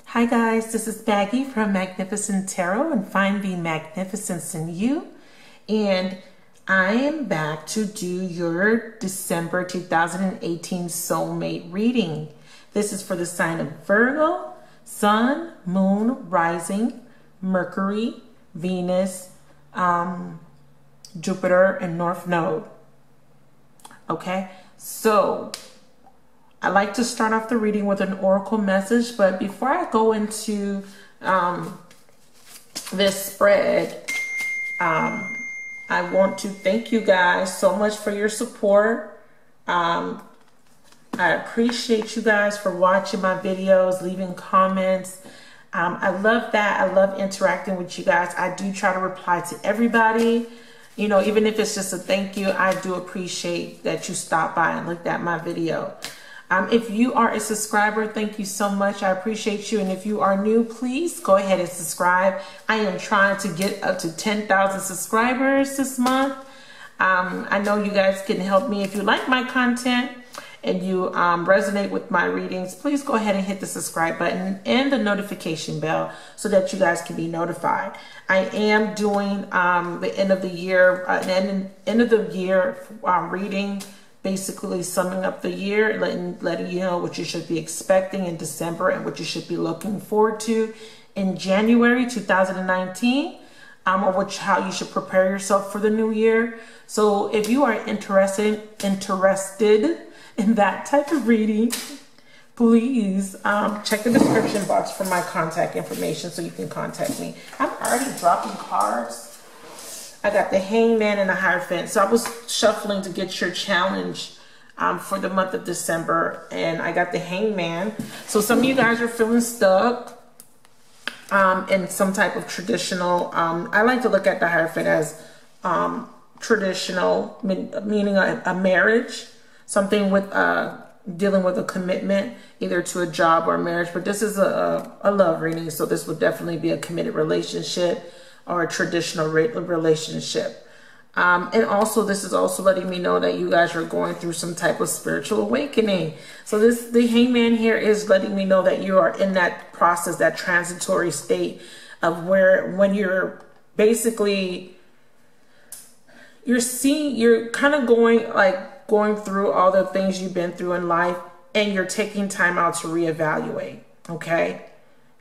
Hi guys, this is Maggie from Magnificent Tarot and Find the Magnificence in You. And I am back to do your December 2018 soulmate reading. This is for the sign of Virgo, Sun, Moon, Rising, Mercury, Venus, Jupiter, and North Node. Okay, so I like to start off the reading with an oracle message, but before I go into this spread, I want to thank you guys so much for your support. I appreciate you guys for watching my videos, leaving comments. I love that. I love interacting with you guys. I do try to reply to everybody. You know, even if it's just a thank you, I do appreciate that you stopped by and looked at my video. If you are a subscriber, thank you so much. I appreciate you. And if you are new, please go ahead and subscribe. I am trying to get up to 10,000 subscribers this month. I know you guys can help me. If you like my content and you resonate with my readings, please go ahead and hit the subscribe button and the notification bell so that you guys can be notified. I am doing the end of the year, reading, basically summing up the year, letting you know what you should be expecting in December and what you should be looking forward to in January 2019, or how you should prepare yourself for the new year. So if you are interested in that type of reading, please check the description box for my contact information so you can contact me. I'm already dropping cards. I got the Hangman and the Hierophant. So I was shuffling to get your challenge for the month of December, and I got the Hangman. So some of you guys are feeling stuck in some type of traditional, I like to look at the Hierophant as traditional, meaning a marriage, something with dealing with a commitment, either to a job or a marriage. But this is a love reading, so this would definitely be a committed relationship or a traditional relationship. And also, this is also letting me know that you guys are going through some type of spiritual awakening. So the Hangman here is letting me know that you are in that process, that transitory state of when you're basically, you're kind of going through all the things you've been through in life, and you're taking time out to reevaluate. Okay.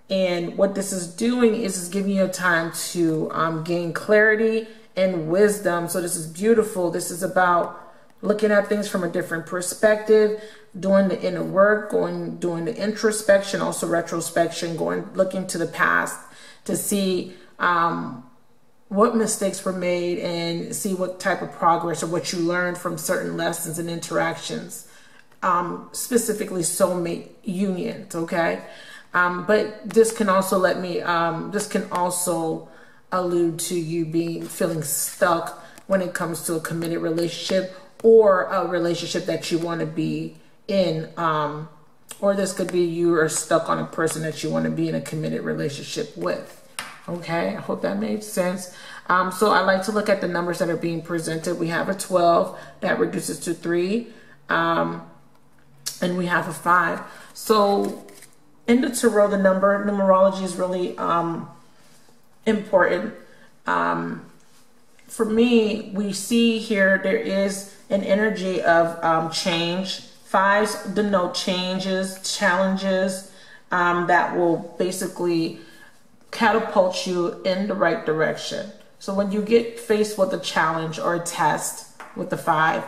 And what this is doing is giving you time to gain clarity and wisdom. So this is beautiful. This is about looking at things from a different perspective, doing the inner work, doing the introspection, also retrospection, looking to the past to see what mistakes were made and see what type of progress or what you learned from certain lessons and interactions, specifically soulmate unions. Okay. But this can also this can also allude to you feeling stuck when it comes to a committed relationship or a relationship that you want to be in. Or this could be you are stuck on a person that you want to be in a committed relationship with. Okay, I hope that made sense. So I like to look at the numbers that are being presented. We have a 12 that reduces to 3, and we have a 5. So in the tarot, the numerology is really important. For me, we see here there is an energy of change. 5s denote changes, challenges that will basically catapult you in the right direction. So when you get faced with a challenge or a test with the 5,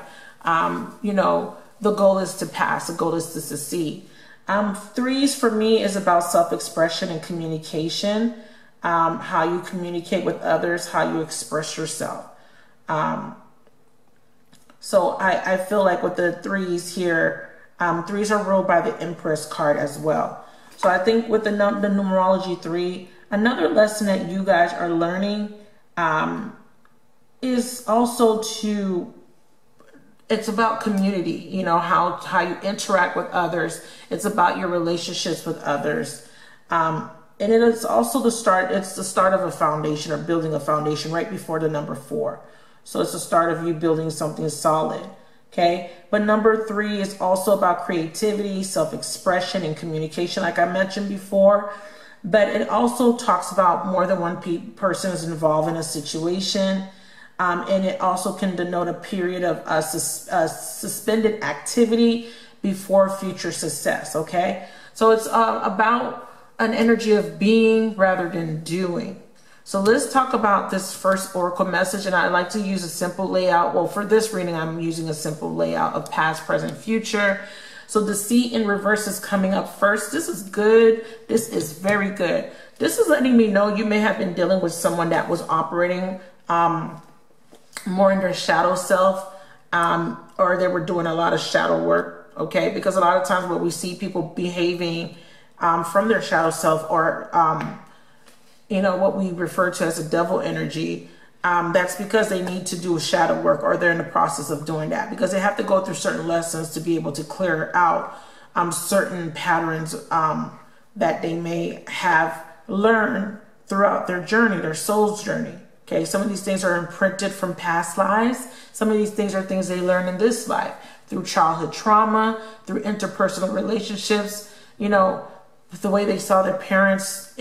you know, the goal is to pass, the goal is to succeed. 3s for me is about self-expression and communication, how you communicate with others, how you express yourself. So I feel like with the 3s here, 3s are ruled by the Empress card as well. So I think with the numerology 3, another lesson that you guys are learning is also it's about community, you know, how you interact with others. It's about your relationships with others. And it is also it's the start of a foundation or building a foundation right before the number 4. So it's the start of you building something solid. Okay. But number 3 is also about creativity, self-expression, and communication, like I mentioned before. But it also talks about more than one person is involved in a situation. And it also can denote a period of suspended activity before future success. Okay. So it's about an energy of being rather than doing. So let's talk about this first oracle message, and I like to use a simple layout. Well, for this reading, I'm using a simple layout of past, present, future. So the Deceit in reverse is coming up first. This is good. This is very good. This is letting me know you may have been dealing with someone that was operating more in their shadow self, or they were doing a lot of shadow work, okay? Because a lot of times when we see people behaving from their shadow self, or you know, what we refer to as a devil energy, that's because they need to do shadow work, or they're in the process of doing that, because they have to go through certain lessons to be able to clear out certain patterns that they may have learned throughout their journey, their soul's journey. Okay, some of these things are imprinted from past lives. Some of these things are things they learn in this life through childhood trauma, through interpersonal relationships, you know, the way they saw their parents,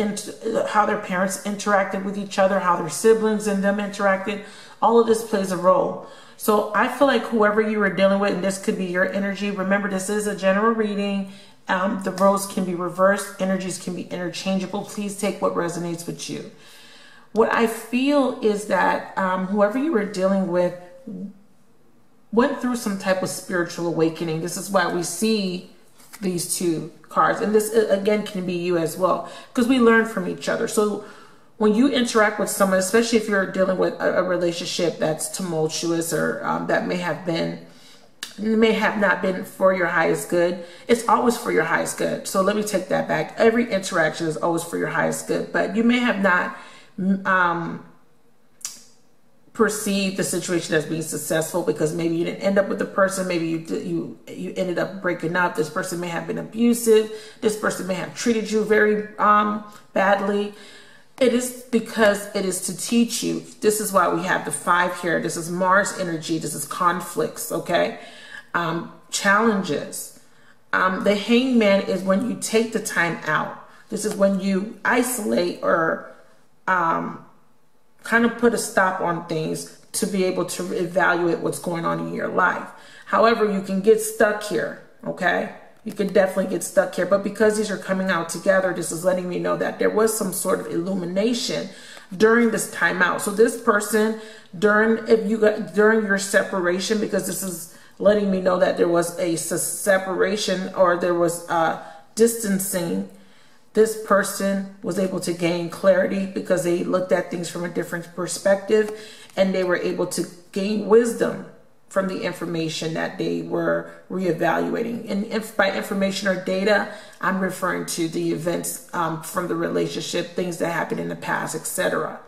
how their parents interacted with each other, how their siblings and them interacted. All of this plays a role. So I feel like whoever you are dealing with, and this could be your energy, remember this is a general reading. The roles can be reversed. Energies can be interchangeable. Please take what resonates with you. What I feel is that whoever you were dealing with went through some type of spiritual awakening. This is why we see these 2 cards. And this, again, can be you as well, because we learn from each other. So when you interact with someone, especially if you're dealing with a relationship that's tumultuous, or that may have not been for your highest good, it's always for your highest good. So let me take that back. Every interaction is always for your highest good, but you may have not perceive the situation as being successful, because maybe you didn't end up with the person, maybe you ended up breaking up. This person may have been abusive. This person may have treated you very badly. It is because it is to teach you. This is why we have the 5 here. This is Mars energy. This is conflicts, okay? Challenges. The Hangman is when you take the time out. This is when you isolate, or kind of put a stop on things to be able to evaluate what's going on in your life. However, you can get stuck here, okay? You can definitely get stuck here. But because these are coming out together, this is letting me know that there was some sort of illumination during this time out. So this person, during your separation, because this is letting me know that there was a separation, or there was distancing, this person was able to gain clarity because they looked at things from a different perspective, and they were able to gain wisdom from the information that they were reevaluating. And if by information or data, I'm referring to the events from the relationship, things that happened in the past, etc.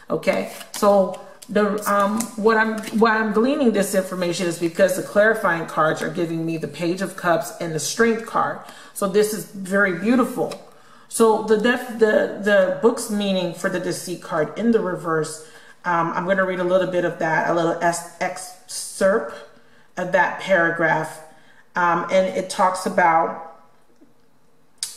Okay, so why I'm gleaning this information is because the clarifying cards are giving me the Page of Cups and the Strength card. So this is very beautiful. So the book's meaning for the Deceit card in the reverse, I'm going to read a little bit of that, a little excerpt of that paragraph. And it talks about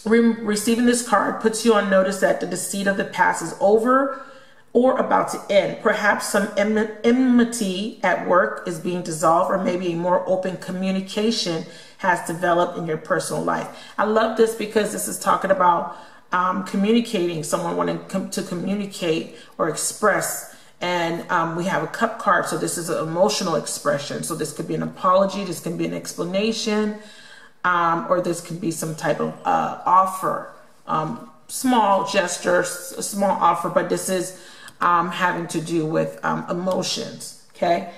receiving this card puts you on notice that the deceit of the past is over or about to end. Perhaps some enmity at work is being dissolved, or maybe a more open communication has developed in your personal life. I love this because this is talking about communicating, someone wanting to communicate or express. And we have a Cup card, so this is an emotional expression. So this could be an apology, this can be an explanation, or this could be some type of offer, small gesture, a small offer, but this is having to do with emotions, okay?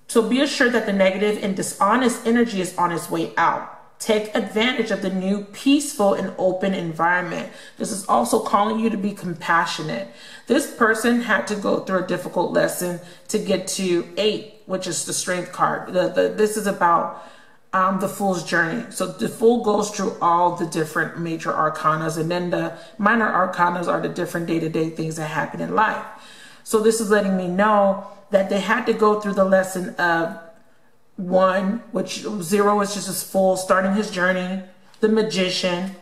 So be assured that the negative and dishonest energy is on its way out. Take advantage of the new peaceful and open environment. This is also calling you to be compassionate. This person had to go through a difficult lesson to get to 8, which is the Strength card. This is about the Fool's journey. So the Fool goes through all the different major arcanas, and then the minor arcanas are the different day-to-day things that happen in life. So this is letting me know that they had to go through the lesson of 1, which 0 is just his full, starting his journey. The Magician.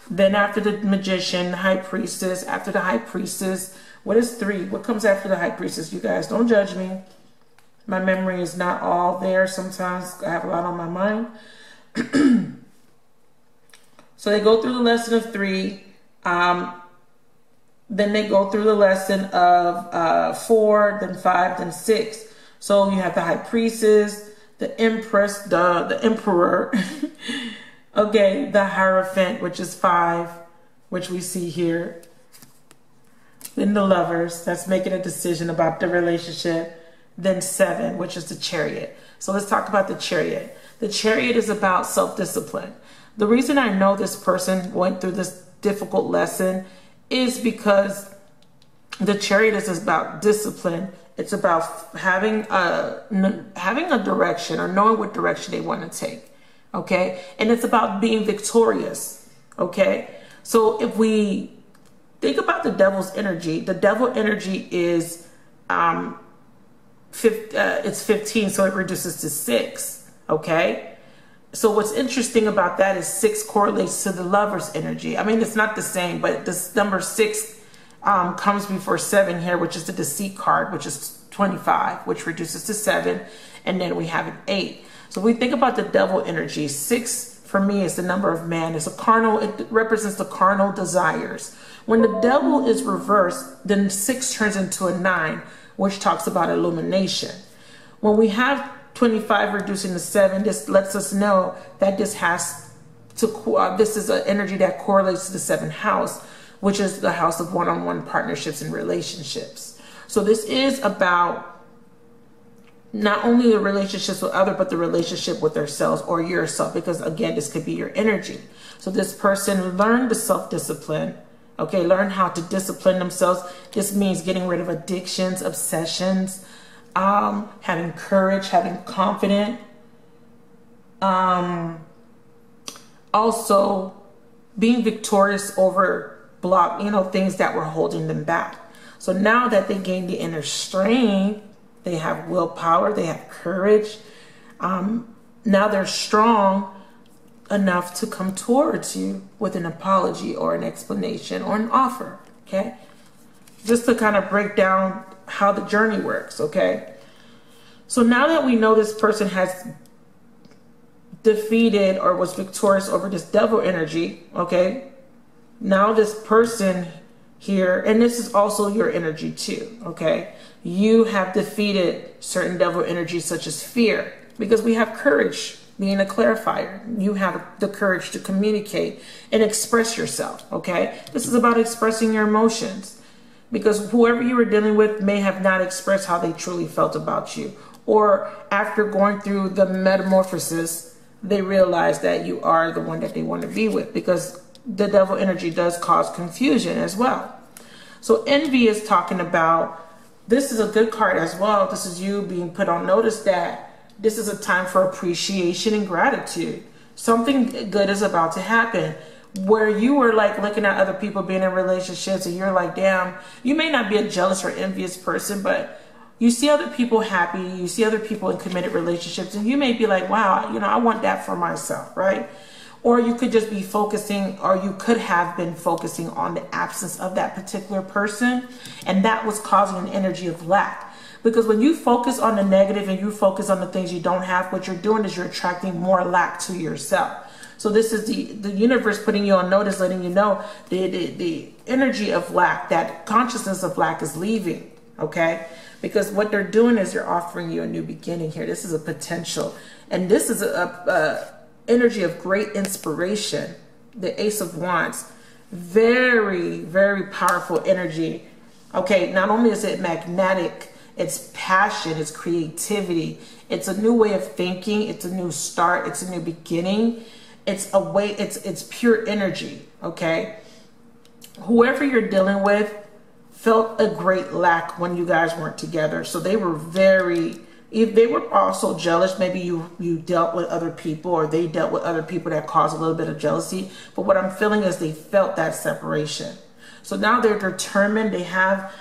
Then after the Magician, the High Priestess. After the High Priestess, what is 3? What comes after the High Priestess? You guys, don't judge me. My memory is not all there. Sometimes I have a lot on my mind. So they go through the lesson of 3. Then they go through the lesson of 4, then 5, then 6. So you have the High Priestess, the Empress, the Emperor. Okay, the Hierophant, which is 5, which we see here. Then the Lovers, that's making a decision about the relationship. Then 7, which is the Chariot. So let's talk about the Chariot. The Chariot is about self-discipline. The reason I know this person went through this difficult lesson is because the Chariot is about discipline. It's about having a direction, or knowing what direction they want to take. Okay, and it's about being victorious. Okay, so if we think about the devil's energy, the devil energy is it's 15, so it reduces to 6. Okay, so what's interesting about that is 6 correlates to the Lover's energy. I mean, it's not the same, but this number 6 comes before 7 here, which is the Deceit card, which is 25, which reduces to 7, and then we have an 8. So we think about the devil energy. 6 for me is the number of man. It's a carnal. It represents the carnal desires. When the devil is reversed, then 6 turns into a 9, which talks about illumination. When we have 25 reducing to 7, this lets us know that this has to. This is an energy that correlates to the 7th house, which is the house of one-on-one partnerships and relationships. So this is about not only the relationships with others, but the relationship with ourselves or yourself, because again, this could be your energy. So this person learned the self-discipline, okay, learn how to discipline themselves. This means getting rid of addictions, obsessions, having courage, having confidence, also being victorious over things that were holding them back. So now that they gain the inner strength, they have willpower, they have courage. Now they're strong enough to come towards you with an apology or an explanation or an offer, okay? Just to kind of break down how the journey works, okay? So now that we know this person has defeated or was victorious over this devil energy, okay? Now this person here, and this is also your energy too, okay? You have defeated certain devil energies such as fear, because we have courage being a clarifier. You have the courage to communicate and express yourself, okay? This is about expressing your emotions, because whoever you were dealing with may have not expressed how they truly felt about you. Or after going through the metamorphosis, they realize that you are the one that they want to be with, because the devil energy does cause confusion as well. So envy is talking about, this is a good card as well. This is you being put on notice that this is a time for appreciation and gratitude. Something good is about to happen, where you were like looking at other people being in relationships and you're like, damn, you may not be a jealous or envious person, but you see other people happy, you see other people in committed relationships, and you may be like, wow, I want that for myself, right? Or you could just be focusing, or you could have been focusing on the absence of that particular person, and that was causing an energy of lack. Because when you focus on the negative and you focus on the things you don't have, what you're doing is you're attracting more lack to yourself. So this is the universe putting you on notice, letting you know the energy of lack, that consciousness of lack is leaving, okay? Because what they're doing is they're offering you a new beginning here. This is a potential, and this is a energy of great inspiration. The Ace of Wands, very, very powerful energy. Okay, not only is it magnetic, it's passion, it's creativity, it's a new way of thinking, it's a new start, it's a new beginning, it's a way, it's pure energy. Okay, whoever you're dealing with felt a great lack when you guys weren't together, so they were if they were also jealous. Maybe you dealt with other people, or they dealt with other people that caused a little bit of jealousy. But what I'm feeling is they felt that separation. So now they're determined. They have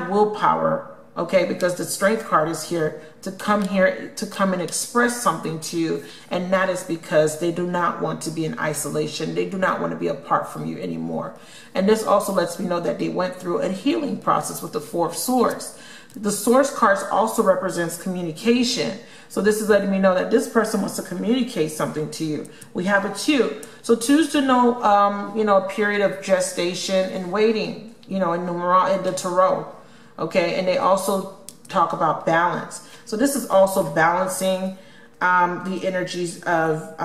willpower, Okay, because the Strength card is here to come and express something to you, and that is because they do not want to be in isolation. They do not want to be apart from you anymore. And this also lets me know that they went through a healing process with the Four of Swords. The Source cards also represents communication. So this is letting me know that this person wants to communicate something to you. We have a 2. So 2s to know, you know, a period of gestation and waiting, you know, in the tarot. Okay, and they also talk about balance. So this is also balancing the energies of,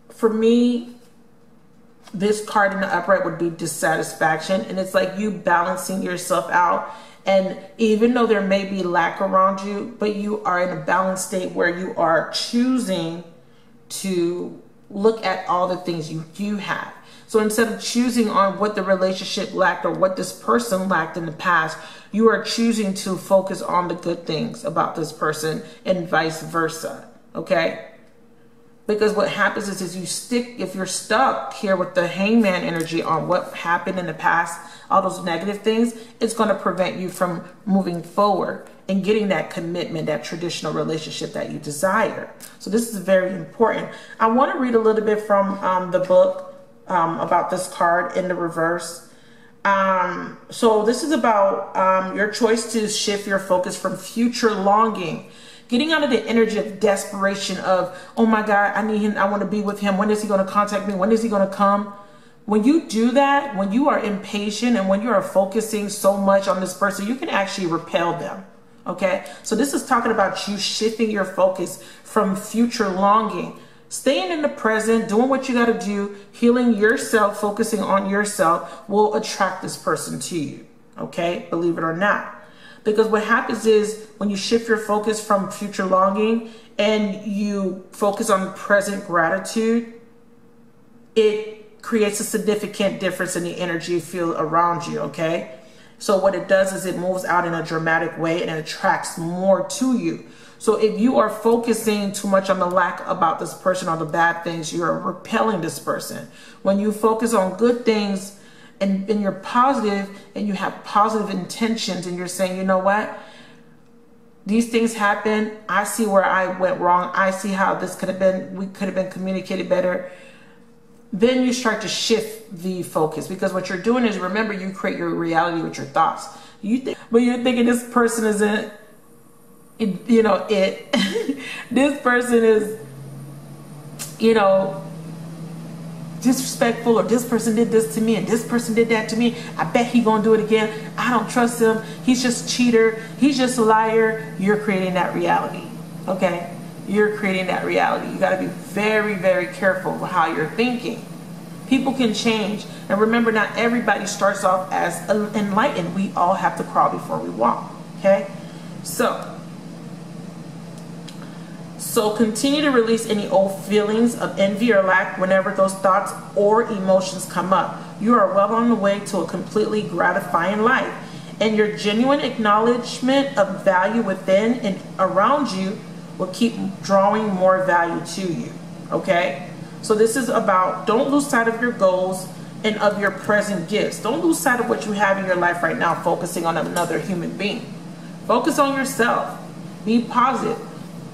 for me, this card in the upright would be dissatisfaction. And it's like you balancing yourself out. And even though there may be lack around you, but you are in a balanced state where you are choosing to look at all the things you do have. So instead of choosing on what the relationship lacked or what this person lacked in the past, you are choosing to focus on the good things about this person and vice versa. Okay? Because what happens is you stick, if you're stuck here with the Hangman energy on what happened in the past, all those negative things, it's going to prevent you from moving forward and getting that commitment, that traditional relationship that you desire. So this is very important. I want to read a little bit from the book about this card in the reverse. So this is about your choice to shift your focus from future longing, getting out of the energy of desperation of, oh my God, I need him, I want to be with him. When is he going to contact me? When is he going to come? When you do that, when you are impatient and when you are focusing so much on this person, you can actually repel them. Okay, so this is talking about you shifting your focus from future longing, staying in the present, doing what you got to do, healing yourself, focusing on yourself will attract this person to you. Okay, believe it or not. Because what happens is when you shift your focus from future longing and you focus on present gratitude, it creates a significant difference in the energy field around you. Okay, so what it does is it moves out in a dramatic way and it attracts more to you. So if you are focusing too much on the lack about this person or the bad things, you're repelling this person. When you focus on good things and you're positive and you have positive intentions and you're saying, you know what, these things happen. I see where I went wrong. I see how this could have been, we could have been communicated better. Then you start to shift the focus, because what you're doing is, remember, you create your reality with your thoughts. But you're thinking this person isn't, you know, this person is, you know, disrespectful, or this person did this to me and this person did that to me. I bet he gonna do it again. I don't trust him. He's just a cheater. He's just a liar. You're creating that reality. Okay, you're creating that reality. You got to be very, very careful with how you're thinking. People can change, and remember, not everybody starts off as enlightened. We all have to crawl before we walk. Okay, so continue to release any old feelings of envy or lack whenever those thoughts or emotions come up. You are well on the way to a completely gratifying life, and your genuine acknowledgement of value within and around you will keep drawing more value to you. Okay, so this is about, don't lose sight of your goals and of your present gifts. Don't lose sight of what you have in your life right now, focusing on another human being. Focus on yourself. Be positive.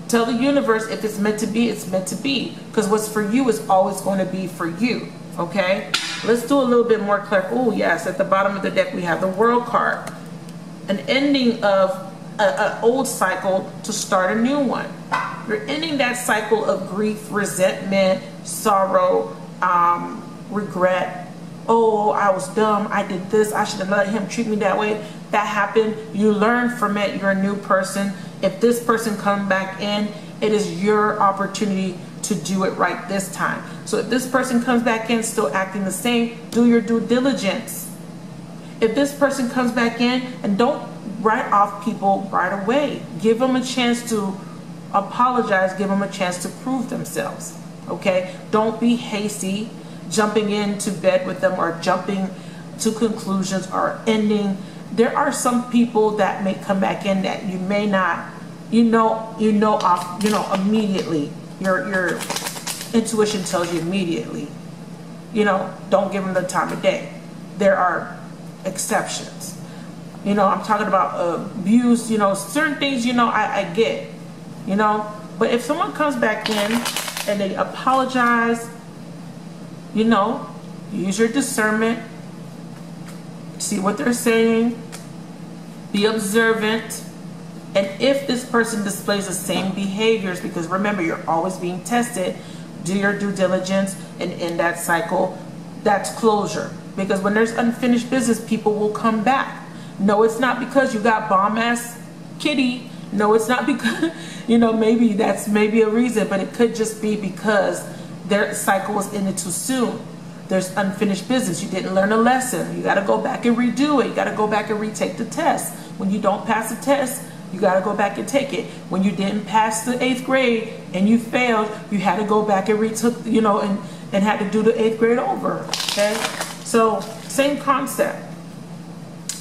Tell the universe, if it's meant to be, it's meant to be. Because what's for you is always going to be for you. Okay? Let's do a little bit more clear. Oh, yes. At the bottom of the deck, we have the World card. An ending of an old cycle to start a new one. You're ending that cycle of grief, resentment, sorrow, regret. Oh, I was dumb. I did this. I should have let him treat me that way. That happened. You learn from it. You're a new person. If this person comes back in, it is your opportunity to do it right this time. So if this person comes back in still acting the same, do your due diligence. If this person comes back in, and don't write off people right away. Give them a chance to apologize. Give them a chance to prove themselves. Okay? Don't be hasty, jumping into bed with them or jumping to conclusions or ending. There are some people that may come back in that you may not, immediately. Your intuition tells you immediately. Don't give them the time of day. There are exceptions. You know, I'm talking about abuse, you know, certain things, you know, I get, you know. But if someone comes back in and they apologize, you know, use your discernment, see what they're saying, be observant. And if this person displays the same behaviors, because remember, you're always being tested, do your due diligence and end that cycle. That's closure. Because when there's unfinished business, people will come back. No, it's not because you got bomb-ass kitty. No, it's not because, you know, maybe that's maybe a reason, but it could just be because their cycle was ended too soon. There's unfinished business. You didn't learn a lesson. You got to go back and redo it. You got to go back and retake the test. When you don't pass the test, you got to go back and take it. When you didn't pass the 8th grade and you failed, you had to go back and retook, you know, and had to do the 8th grade over. Okay? So, same concept.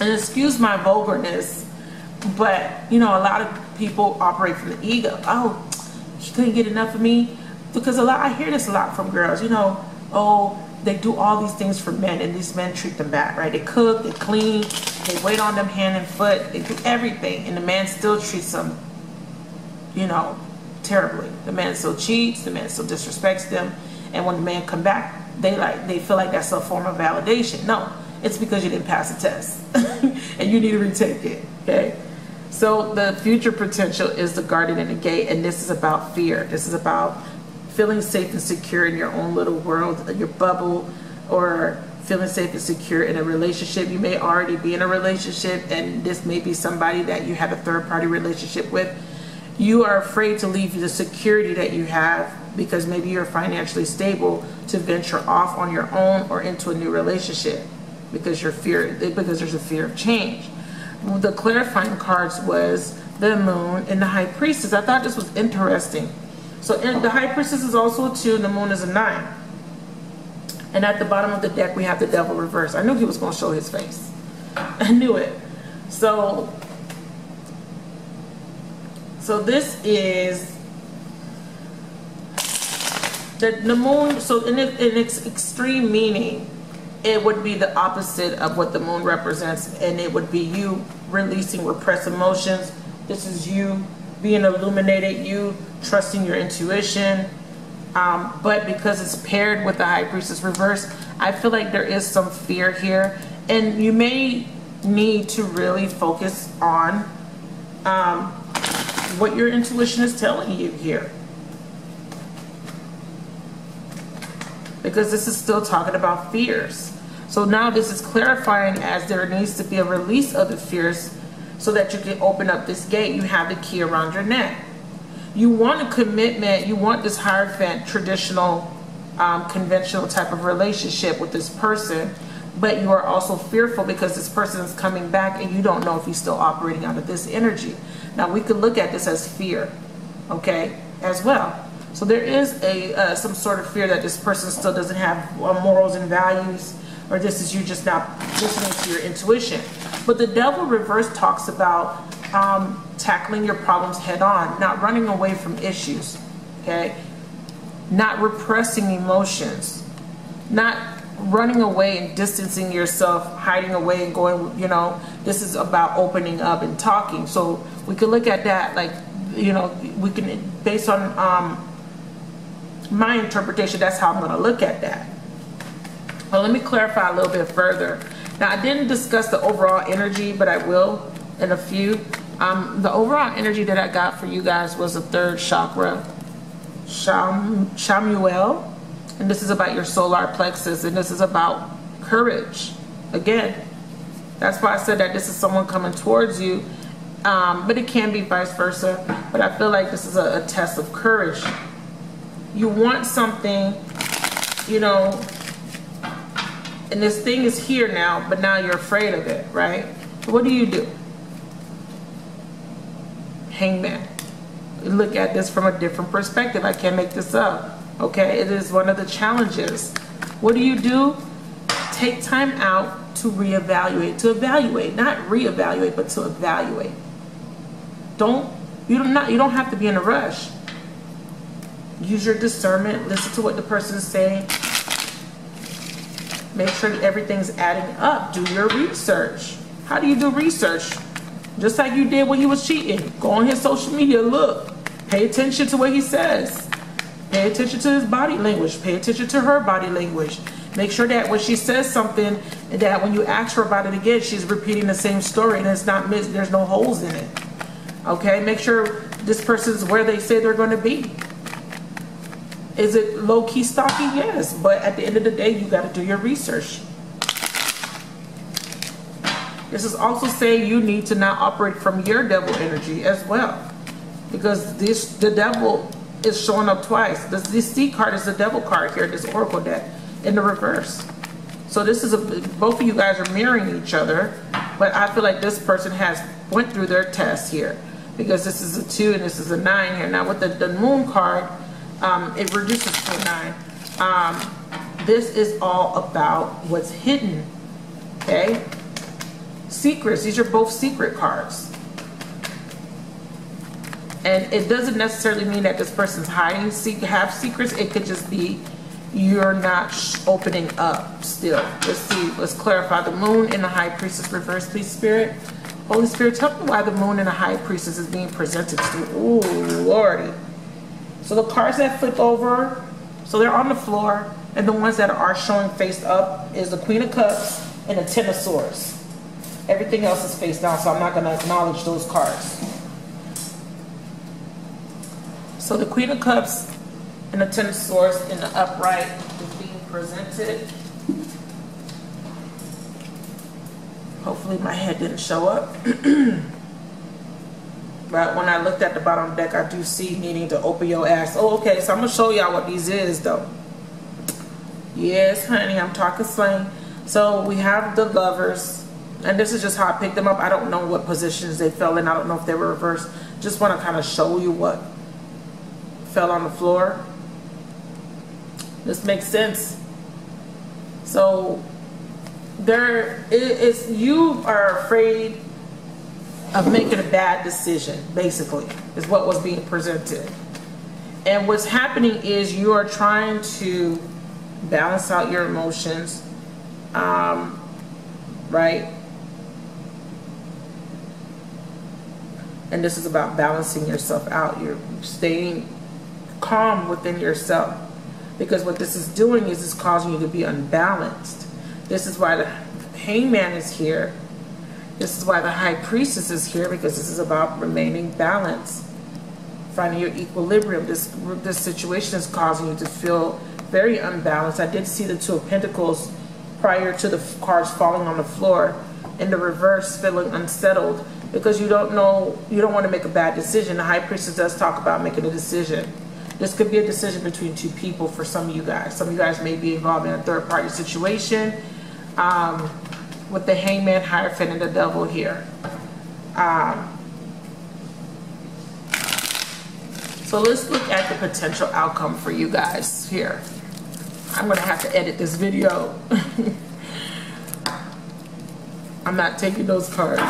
And excuse my vulgarness, but, you know, a lot of people operate from the ego. Oh, he couldn't get enough of me. Because I hear this a lot from girls, you know, oh, they do all these things for men and these men treat them bad, right? They cook, they clean, they wait on them hand and foot, they do everything, and the man still treats them, you know, terribly. The man still cheats, the man still disrespects them, and when the man come back, they feel like that's a form of validation. No, it's because you didn't pass the test and you need to retake it. Okay, so the future potential is the Guardian and the Gate, and this is about fear. This is about feeling safe and secure in your own little world, your bubble, or feeling safe and secure in a relationship. You may already be in a relationship, and this may be somebody that you have a third-party relationship with. You are afraid to leave the security that you have because maybe you're financially stable to venture off on your own or into a new relationship because there's a fear of change. The clarifying cards was the Moon and the High Priestess. I thought this was interesting. So the High Priestess is also a 2, and the Moon is a 9. And at the bottom of the deck, we have the Devil reversed. I knew he was going to show his face. I knew it. So this is the Moon. So in its extreme meaning, it would be the opposite of what the Moon represents, and it would be you releasing repressed emotions. This is you being illuminated, you trusting your intuition. But because it's paired with the High Priestess reverse, I feel like there is some fear here, and you may need to really focus on what your intuition is telling you here, because this is still talking about fears. So now this is clarifying as there needs to be a release of the fears so that you can open up this gate. You have the key around your neck. You want a commitment. You want this Hierophant, traditional, conventional type of relationship with this person, but you are also fearful because this person is coming back and you don't know if he's still operating out of this energy. Now we could look at this as fear, okay, as well. So there is some sort of fear that this person still doesn't have morals and values, or this is you just not listening to your intuition. But the Devil reverse talks about tackling your problems head on, not running away from issues, okay? Not repressing emotions, not running away and distancing yourself, hiding away and going, you know, this is about opening up and talking. So we could look at that like, you know, we can, based on my interpretation, that's how I'm going to look at that. But let me clarify a little bit further. Now, I didn't discuss the overall energy, but I will in a few. The overall energy that I got for you guys was the 3rd chakra, Shamuel, and this is about your solar plexus, and this is about courage. Again, that's why I said that this is someone coming towards you, but it can be vice versa. But I feel like this is a test of courage. You want something, you know, and this thing is here now, but now you're afraid of it, right? What do? Hangman. Look at this from a different perspective. I can't make this up, okay? It is one of the challenges. What do? Take time out to reevaluate, to evaluate, not reevaluate, but to evaluate. You don't have to be in a rush. Use your discernment, listen to what the person is saying. Make sure everything's adding up. Do your research. How do you do research? Just like you did when he was cheating. Go on his social media, look. Pay attention to what he says. Pay attention to his body language. Pay attention to her body language. Make sure that when she says something, that when you ask her about it again, she's repeating the same story and it's not missed. There's no holes in it. Okay? Make sure this person's where they say they're going to be. Is it low-key stalking? Yes. But at the end of the day, you got to do your research. This is also saying you need to not operate from your devil energy as well. Because the devil is showing up twice. This C card is the devil card here, this oracle deck, in the reverse. So this is both of you guys are mirroring each other, but I feel like this person has went through their test here, because this is a 2 and this is a 9 here. Now with the moon card, it reduces to a 9. This is all about what's hidden, okay? Secrets, these are both secret cards. And it doesn't necessarily mean that this person's hiding, have secrets. It could just be you're not opening up still. Let's see. Let's clarify. The moon and the high priestess reverse, please, Spirit. Holy Spirit, tell me why the moon and the high priestess is being presented to you. Ooh, Lordy. So the cards that flip over, so they're on the floor. And the ones that are showing face up is the Queen of Cups and the Ten of Swords. Everything else is face down, so I'm not going to acknowledge those cards. So the Queen of Cups and the Ten of Swords in the upright is being presented. Hopefully my head didn't show up. But when I looked at the bottom deck, I do see needing to open your ass. Oh, okay, so I'm going to show y'all what these is, though. Yes, honey, I'm talking slang. So we have the Lovers. And this is just how I picked them up. I don't know what positions they fell in. I don't know if they were reversed. Just want to kind of show you what fell on the floor. This makes sense. So there is, you are afraid of making a bad decision, basically, is what was being presented. And what's happening is you are trying to balance out your emotions, right? And this is about balancing yourself out. You're staying calm within yourself, because what this is doing is it's causing you to be unbalanced. This is why the Hangman is here. This is why the High Priestess is here, because this is about remaining balanced, finding your equilibrium. This situation is causing you to feel very unbalanced. I did see the Two of Pentacles prior to the cards falling on the floor in the reverse, feeling unsettled because you don't know, you don't want to make a bad decision. The High Priestess does talk about making a decision. This could be a decision between two people for some of you guys. Some of you guys may be involved in a third-party situation with the Hangman, Hierophant, and the Devil here. So let's look at the potential outcome for you guys here. I'm going to have to edit this video. I'm not taking those cards.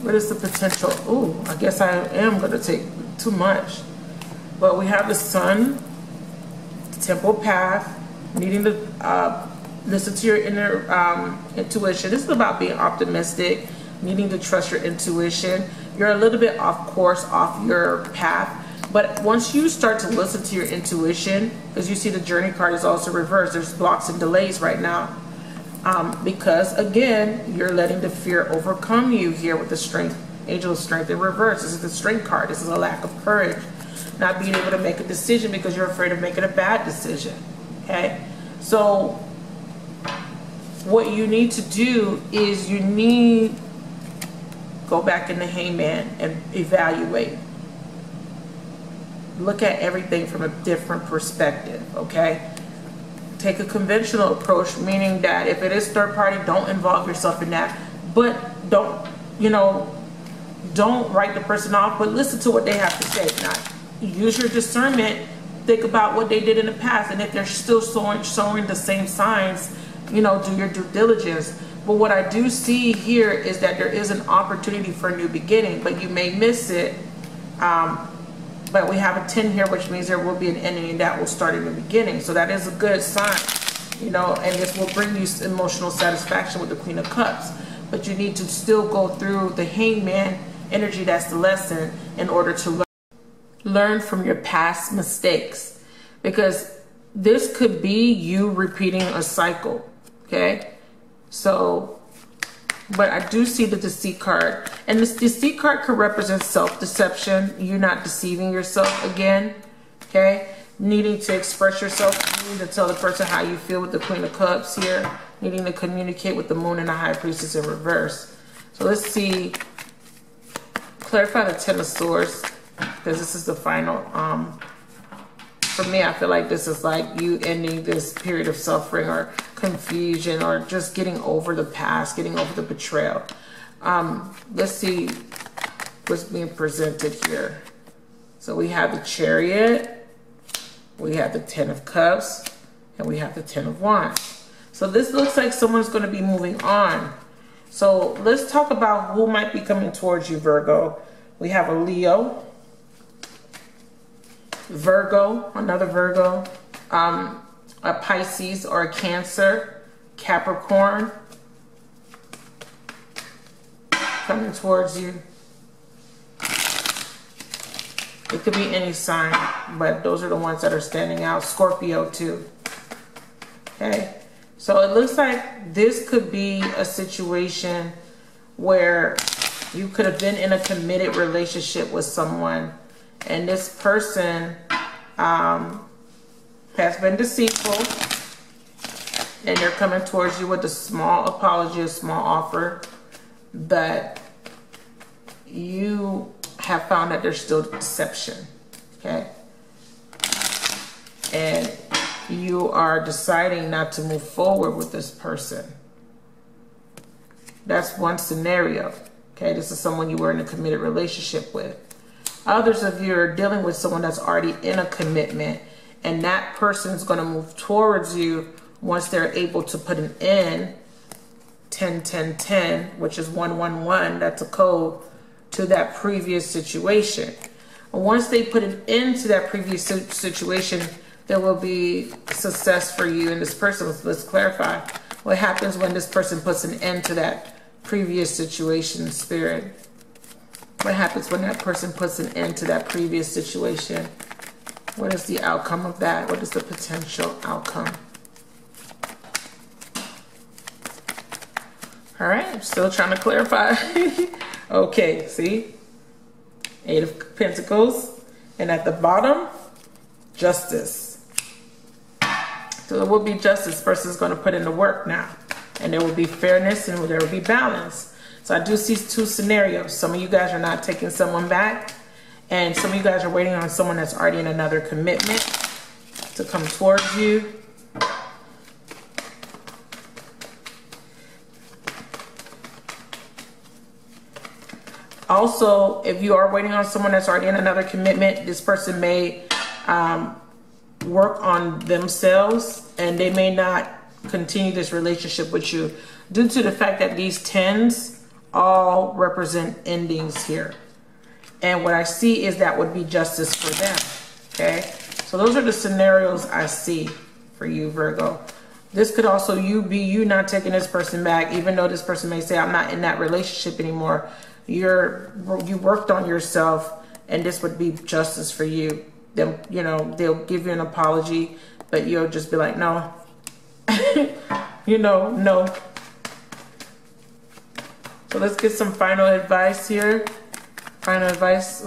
What is the potential? Ooh, I guess I am going to take too much. But we have the Sun, the Temple Path, needing to listen to your inner intuition. This is about being optimistic, needing to trust your intuition. You're a little bit off course, off your path. But once you start to listen to your intuition, because you see the Journey card is also reversed, there's blocks and delays right now. Because again, you're letting the fear overcome you here with the Strength, Angel of Strength in reverse. This is the Strength card. This is a lack of courage. Not being able to make a decision because you're afraid of making a bad decision. Okay? So what you need to do is you need go back in the Hangman and evaluate. Look at everything from a different perspective, okay? Take a conventional approach, meaning that if it is third party, don't involve yourself in that. But don't, you know, don't write the person off, but listen to what they have to say. Now, use your discernment. Think about what they did in the past, and if they're still showing the same signs, you know, do your due diligence. But what I do see here is that there is an opportunity for a new beginning, but you may miss it. But we have a 10 here, which means there will be an ending, and that will start in the beginning. So that is a good sign. you know, and this will bring you emotional satisfaction with the Queen of Cups. But you need to still go through the Hangman energy, that's the lesson, in order to learn from your past mistakes. Because this could be you repeating a cycle, okay? So, but I do see the Deceit card. And this Deceit card could represent self-deception. You're not deceiving yourself again, okay? Needing to express yourself, needing to tell the person how you feel with the Queen of Cups here, needing to communicate with the Moon and the High Priestess in reverse. So let's see, clarify the Ten of Swords, because this is the final. For me, I feel like this is like you ending this period of suffering or confusion, or just getting over the past, getting over the betrayal. Let's see what's being presented here. So we have the Chariot, we have the Ten of Cups, and we have the Ten of Wands. So this looks like someone's going to be moving on. So let's talk about who might be coming towards you, Virgo. We have a Leo, Virgo, another Virgo, a Pisces or a Cancer, Capricorn, coming towards you. It could be any sign, but those are the ones that are standing out. Scorpio too. Okay, so it looks like this could be a situation where you could have been in a committed relationship with someone, and this person has been deceitful, and they're coming towards you with a small apology, a small offer, but you have found that there's still deception, okay? And you are deciding not to move forward with this person. That's one scenario, okay? This is someone you were in a committed relationship with. Others of you are dealing with someone that's already in a commitment, and that person's going to move towards you once they're able to put an end, 10-10-10, which is 111, that's a code, to that previous situation. And once they put an end to that previous situation, there will be success for you and this person. Let's clarify what happens when this person puts an end to that previous situation, Spirit. What happens when that person puts an end to that previous situation? What is the outcome of that? What is the potential outcome? All right, I'm still trying to clarify. Okay, see? Eight of Pentacles. And at the bottom, Justice. So there will be justice. Person's going to put in the work now. And there will be fairness and there will be balance. So I do see two scenarios. Some of you guys are not taking someone back. And some of you guys are waiting on someone that's already in another commitment to come towards you. Also, if you are waiting on someone that's already in another commitment, this person may work on themselves, and they may not continue this relationship with you due to the fact that these tens all represent endings here. And what I see is that would be justice for them, okay? So those are the scenarios I see for you, Virgo. This could also be you not taking this person back, even though this person may say, I'm not in that relationship anymore. You worked on yourself, and this would be justice for you. They'll give you an apology, but you'll just be like, no, no. So let's get some final advice here. Final advice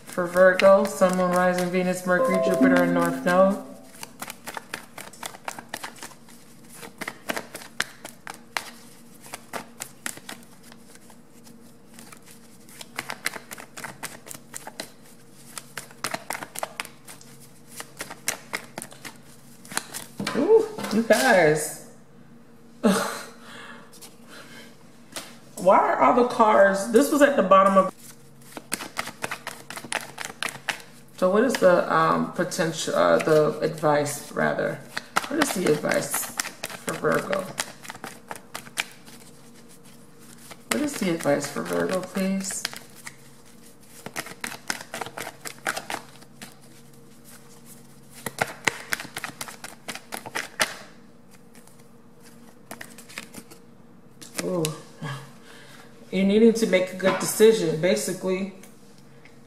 for Virgo, Sun, Moon, Rising, Venus, Mercury, Jupiter, and North Node. You guys, why are all the cards? This was at the bottom of. So what is the potential? The advice, rather. What is the advice for Virgo? What is the advice for Virgo, please? You're needing to make a good decision, basically.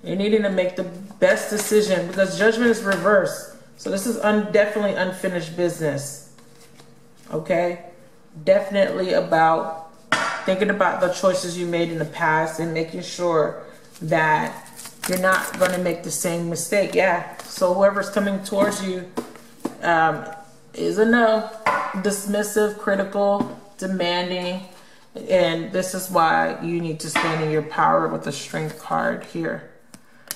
You're needing to make the best decision because judgment is reversed. So this is definitely unfinished business. Okay? Definitely about thinking about the choices you made in the past and making sure that you're not going to make the same mistake. Yeah. So whoever's coming towards you is a no. Dismissive, critical, demanding. And this is why you need to stand in your power with the Strength card here.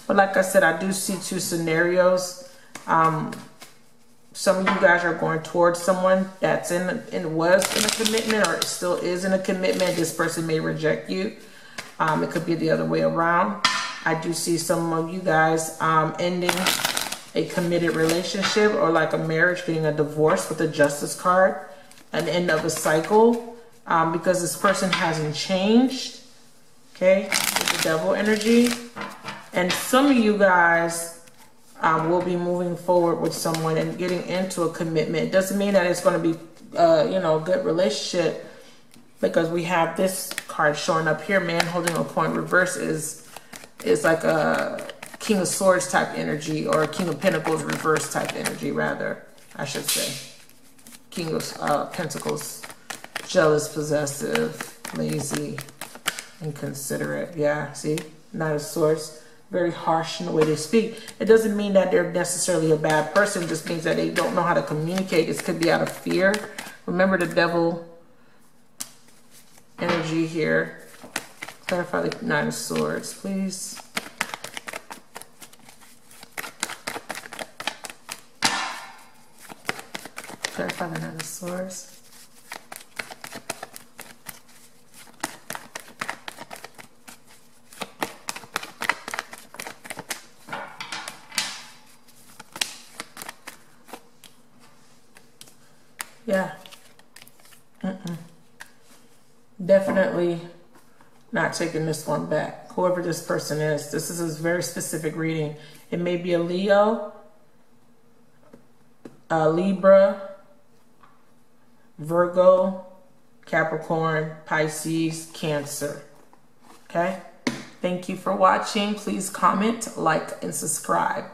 But like I said, I do see two scenarios. Some of you guys are going towards someone that's was in a commitment or still is in a commitment. This person may reject you. It could be the other way around. I do see some of you guys ending a committed relationship or like a marriage, getting a divorce with the Justice card, an end of a cycle, because this person hasn't changed. Okay, with the Devil energy. And some of you guys will be moving forward with someone and getting into a commitment. It doesn't mean that it's going to be, you know, a good relationship, because we have this card showing up here. Man holding a coin reverse is like a King of Swords type energy, or a King of Pentacles reverse type energy, rather, I should say. King of Pentacles, jealous, possessive, lazy, inconsiderate. Yeah, see? Knight of Swords. Very harsh in the way they speak. It doesn't mean that they're necessarily a bad person. It just means that they don't know how to communicate. This could be out of fear. Remember the Devil energy here. Clarify the Nine of Swords, please. Clarify the Nine of Swords. Yeah. Definitely not taking this one back. Whoever this person is, this is a very specific reading. It may be a Leo, a Libra, Virgo, Capricorn, Pisces, Cancer. Okay? Thank you for watching. Please comment, like, and subscribe.